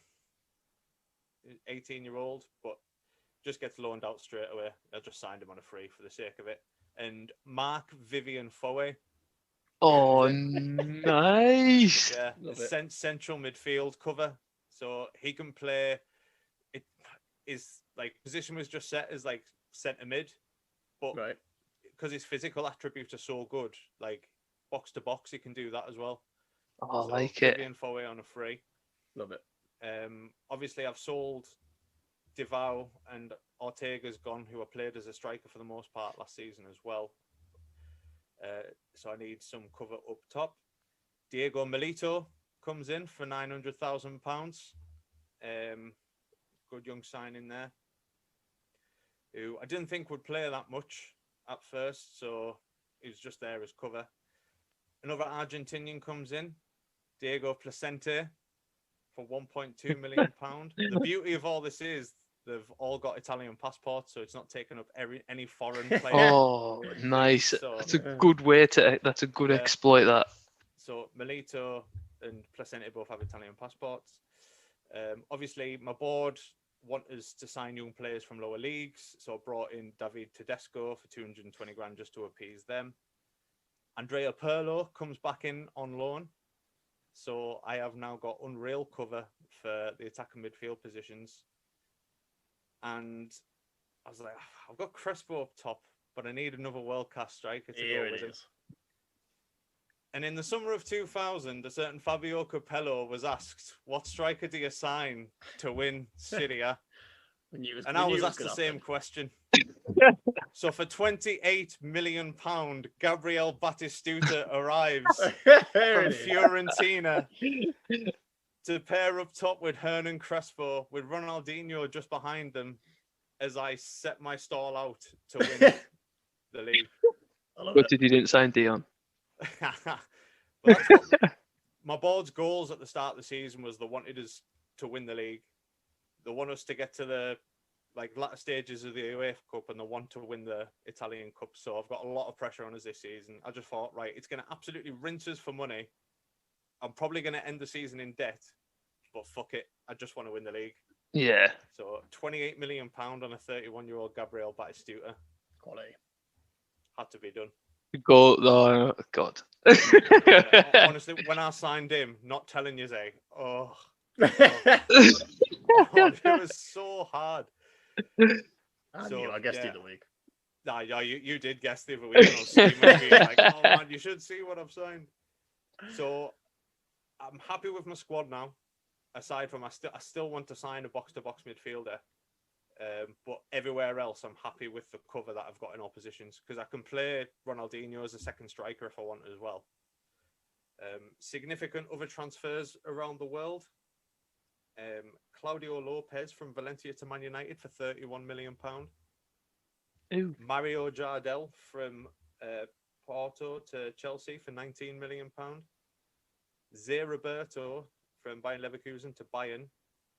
18-year-old, but just gets loaned out straight away. I just signed him on a free for the sake of it. And Mark Vivian Foe. Oh, nice. Yeah, central midfield cover. So he can play. It is like position was just set as like centre mid, but because his physical attributes are so good, like box to box, he can do that as well. Oh, so I like it. Vivian Foe on a free. Love it. Obviously, I've sold Divao and Ortega's gone, who I played as a striker for the most part last season as well. So I need some cover up top. Diego Milito comes in for £900,000. Good young signing there, who I didn't think would play that much at first, so he was just there as cover. Another Argentinian comes in, Diego Placente, for £1.2 million. The beauty of all this is they've all got Italian passports, so it's not taking up any foreign player. Oh, nice. So, That's a good way to. That's a good exploit. That. So Milito and Placente both have Italian passports. Obviously, my board want us to sign young players from lower leagues, so I brought in David Tedesco for 220 grand just to appease them. Andrea Pirlo comes back in on loan, so I have now got unreal cover for the attack and midfield positions. And I was like, I've got Crespo up top, but I need another world-class striker to go with him. And in the summer of 2000, a certain Fabio Capello was asked, what striker do you sign to win Serie A? And I was asked the same question. So for £28 million, Gabriel Batistuta arrives from Fiorentina to pair up top with Hernan Crespo, with Ronaldinho just behind them, as I set my stall out to win the league. But did you didn't sign Dion? My board's goals at the start of the season was they wanted us to win the league. They want us to get to the latter stages of the UEFA Cup, and they want to win the Italian Cup. So I've got a lot of pressure on us this season. I just thought, right, it's going to absolutely rinse us for money. I'm probably going to end the season in debt, but fuck it. I just want to win the league. Yeah. So £28 million on a 31-year-old Gabriel Batistuta. Quality. Had to be done. Go. Oh, God. Honestly, when I signed him, not telling you, Zay, it was so hard. I guessed it the week. Nah, yeah, you did guess the other week. I was being like, oh man, you should see what I've signed. So I'm happy with my squad now. Aside from, I still want to sign a box-to-box midfielder. But everywhere else, I'm happy with the cover that I've got in all positions, because I can play Ronaldinho as a second striker if I want as well. Significant other transfers around the world. Claudio Lopez from Valencia to Man United for £31 million. Ooh. Mario Jardel from Porto to Chelsea for £19 million. Zé Roberto from Bayern Leverkusen to Bayern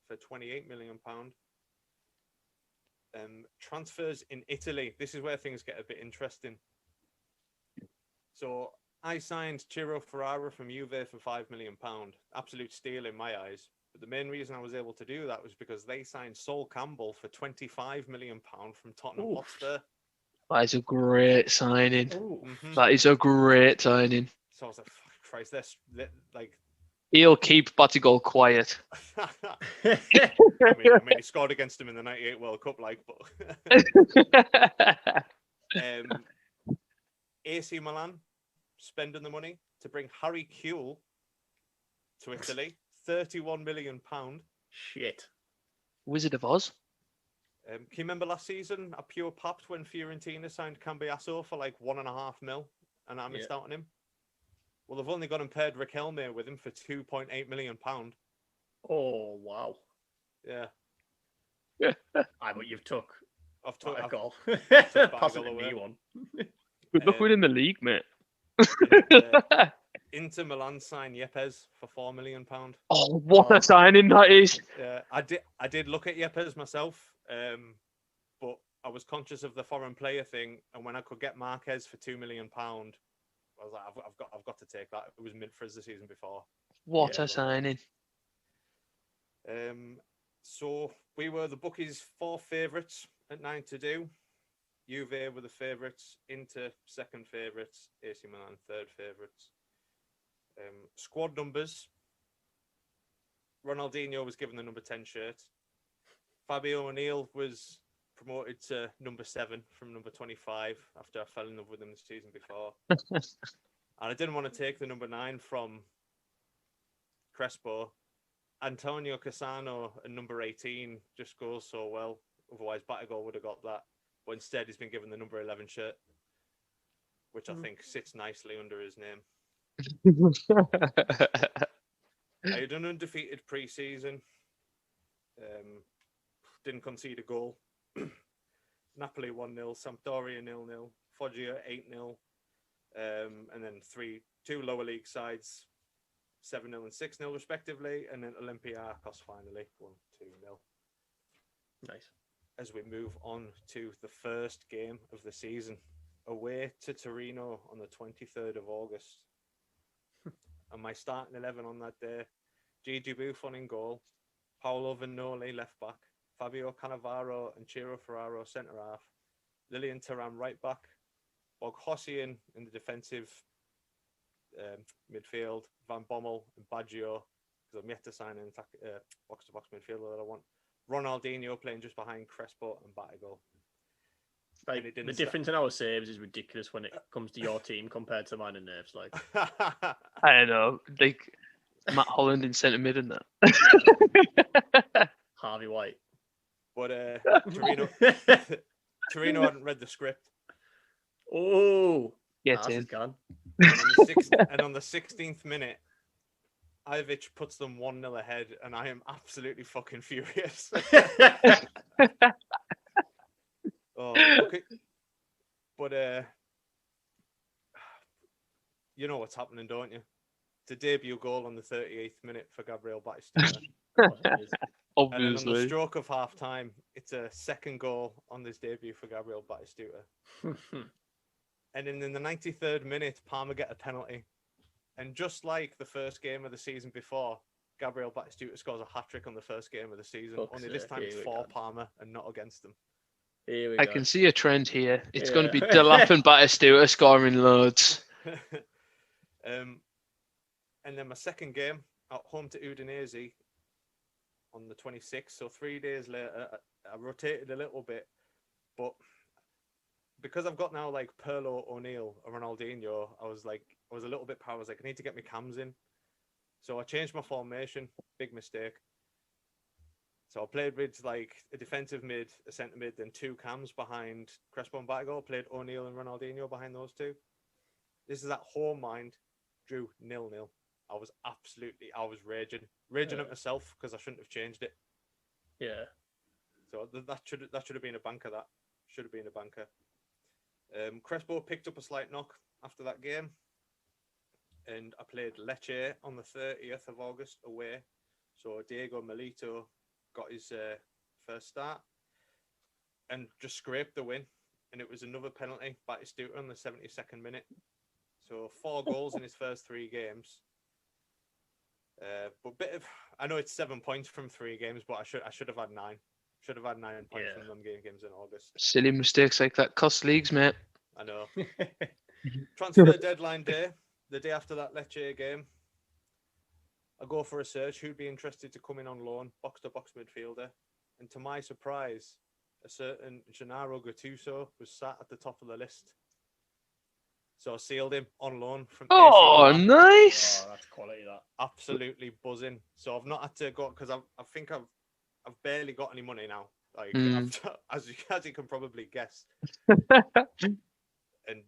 for £28 million. Transfers in Italy. This is where things get a bit interesting. So I signed Ciro Ferrara from Juve for £5 million. Absolute steal in my eyes. But the main reason I was able to do that was because they signed Sol Campbell for £25 million from Tottenham Hotspur. That is a great signing. Mm-hmm. That is a great signing. So I was like, Christ, they're like... He'll keep Batigol quiet. I mean, he scored against him in the '98 World Cup, but AC Milan spending the money to bring Harry Kewell to Italy, £31 million. Shit. Wizard of Oz. Can you remember last season at Pure Papt when Fiorentina signed Cambiasso for like $1.5 million, and I missed out on him? Well, they've only gone and paired Riquelme with him for £2.8 million. Oh, wow. Yeah. But you've took... I've took Batigol. Pass it to me one. Good luck winning the league, mate. Inter Milan signed Yepes for £4 million. Oh, what a signing that is! Yeah, I did look at Yepes myself, but I was conscious of the foreign player thing, and when I could get Marquez for £2 million, I was like, I've got to take that. It was mid for us the season before. What a signing! So we were the bookies' 4 favourites at 9 to do. Juve were the favourites, Inter second favourites, AC Milan third favourites. Squad numbers. Ronaldinho was given the number 10 shirt. Fabio O'Neill was promoted to number 7 from number 25 after I fell in love with him the season before. And I didn't want to take the number 9 from Crespo. Antonio Cassano and number 18 just goes so well. Otherwise, Batigol would have got that. But instead, he's been given the number 11 shirt. which I think sits nicely under his name. I had an undefeated pre-season. Didn't concede a goal. Napoli 1-0, Sampdoria 0-0, Foggia 8-0, and then two lower league sides 7-0 and 6-0 respectively, and then Olympiacos finally 1-2-0. Nice. As we move on to the first game of the season, away to Torino on the 23rd of August. And my starting 11 on that day: Gigi Buffon in goal, Paolo Vignoli left back, Fabio Cannavaro and Ciro Ferraro centre half, Lilian Thuram right back, Boghossian in the defensive midfield, Van Bommel and Baggio, because I'm yet to sign an box-to-box midfielder that I want. Ronaldinho playing just behind Crespo and Battigo. Like, the difference in our saves is ridiculous when it comes to your team compared to mine and Nerves. Like, I don't know, like Matt Holland in centre mid and that. Harvey White. But Torino hadn't read the script. Oh, Get in. Gone. And on the 16th minute, Ivic puts them 1-0 ahead, and I am absolutely fucking furious. Okay. But you know what's happening, don't you? It's a debut goal on the 38th minute for Gabriel Batistuta. Obviously. And then on the stroke of half time, it's a second goal on this debut for Gabriel Batistuta. And in the 93rd minute, Parma get a penalty. And just like the first game of the season before, Gabriel Batistuta scores a hat-trick on the first game of the season. Only this time it's for Parma and not against them. I can see a trend here. It's going to be Delap and Batistuta scoring loads. And then my second game at home to Udinese on the 26th. So 3 days later, I rotated a little bit, but because I've got now like Pirlo, O'Neill, and Ronaldinho, I was a little bit power. I was like, I need to get my cams in. So I changed my formation. Big mistake. So I played with like a defensive mid, a centre mid, then two cams behind Crespo and Battigo. Played O'Neill and Ronaldinho behind those two. This is at home, mind. Drew 0-0. I was raging at myself because I shouldn't have changed it. Yeah. So that should have been a banker. That should have been a banker. Crespo picked up a slight knock after that game, and I played Lecce on the 30th of August away. So Diego Milito got his first start and just scraped the win, and it was another penalty, Batistuta on the 72nd minute. So 4 goals in his first 3 games. But I know it's 7 points from 3 games, but I should have had 9. Should have had 9 points from them games in August. Silly mistakes like that cost leagues, mate. I know. Transfer deadline day, the day after that Lecce game, I go for a search. Who'd be interested to come in on loan, box-to-box midfielder? And to my surprise, a certain Gennaro Gattuso was sat at the top of the list. So I sealed him on loan from. Oh, nice! Oh, that's quality. That absolutely buzzing. So I've not had to go because I think I've barely got any money now. Like as you can probably guess. And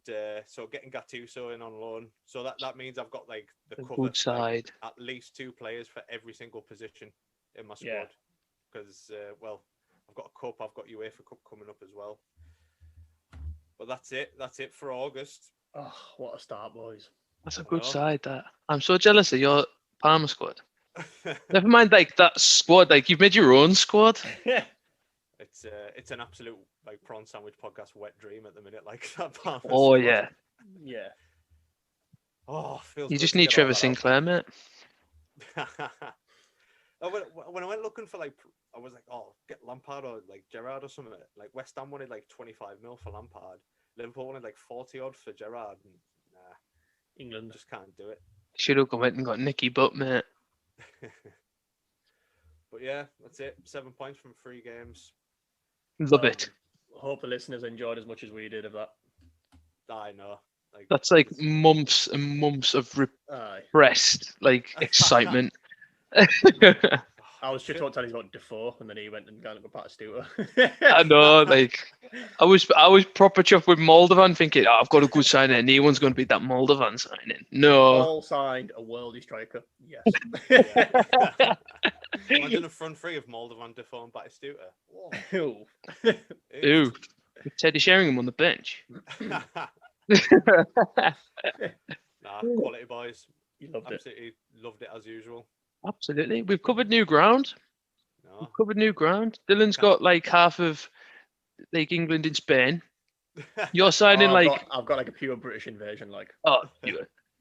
so getting Gattuso in on loan, so that means I've got like the cover, good side. Like, at least 2 players for every single position in my squad. Because I've got a cup, I've got UEFA Cup coming up as well. But that's it for August. Oh, what a start, boys! That's a good side. That I'm so jealous of your Parma squad. Never mind, like that squad. Like you've made your own squad. It's an absolute like prawn sandwich podcast wet dream at the minute. Like that Parma Oh squad. yeah. Oh, feels. You good just to need get all Trevor that Sinclair, mate. When I went looking for like, I was like, oh, get Lampard or like Gerrard or something. Like West Ham wanted like 25 mil for Lampard. Liverpool wanted like 40 odd for Gerrard. Nah, England just can't do it. Should have gone and got Nicky Butt, mate. But yeah, that's it. 7 points from 3 games. Love it. Hope the listeners enjoyed as much as we did of that. I know. Like, That's like months and months of repressed like excitement. I was just about to tell you about Defoe, and then he went and got Batistuta. I know, like I was proper chuffed with Moldovan, thinking, I've got a good signing, and anyone's going to be that Moldovan signing. No. All signed a worldie striker. Yes. Imagine a front three of Moldovan, Defoe, and Batistuta. Ooh. Ooh. With Teddy Sheringham on the bench. Nah, quality boys. You loved it. Absolutely loved it as usual. Absolutely. We've covered new ground. No. Dylan's got like half of like England and Spain. You're signing I've got like a pure British invasion, like. Oh,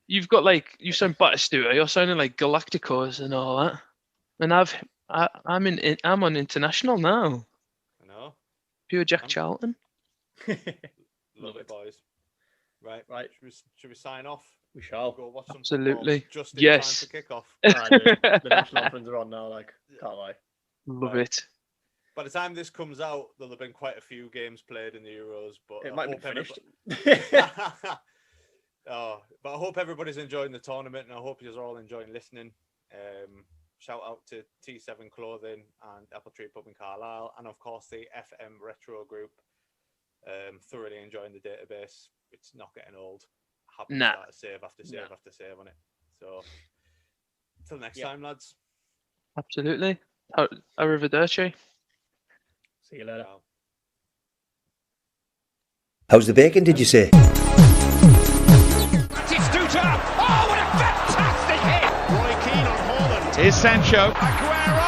you've got like you signed Batistuta. You're signing like Galacticos and all that. And I'm on international now. I know. Pure Jack Charlton. Love it, boys. Right. Should we sign off? We shall. Go watch some Absolutely. football just in Yes. time for kickoff. The national anthems are on now, like, can't lie. Love Right. it. By the time this comes out, there'll have been quite a few games played in the Euros, but It I might be hope finished. but I hope everybody's enjoying the tournament, and I hope you're all enjoying listening. Shout out to T7 Clothing and Apple Tree Pub in Carlisle, and of course the FM Retro Group. Thoroughly enjoying the database. It's not getting old. Happy to start save after save after save on it. So, until next time, lads. Absolutely. Arrivederci. See you later. Ciao. How's the bacon, did you say? Batistuta! Oh, what a fantastic hit! Roy Keane on Haaland. Here's Sancho. Aguero!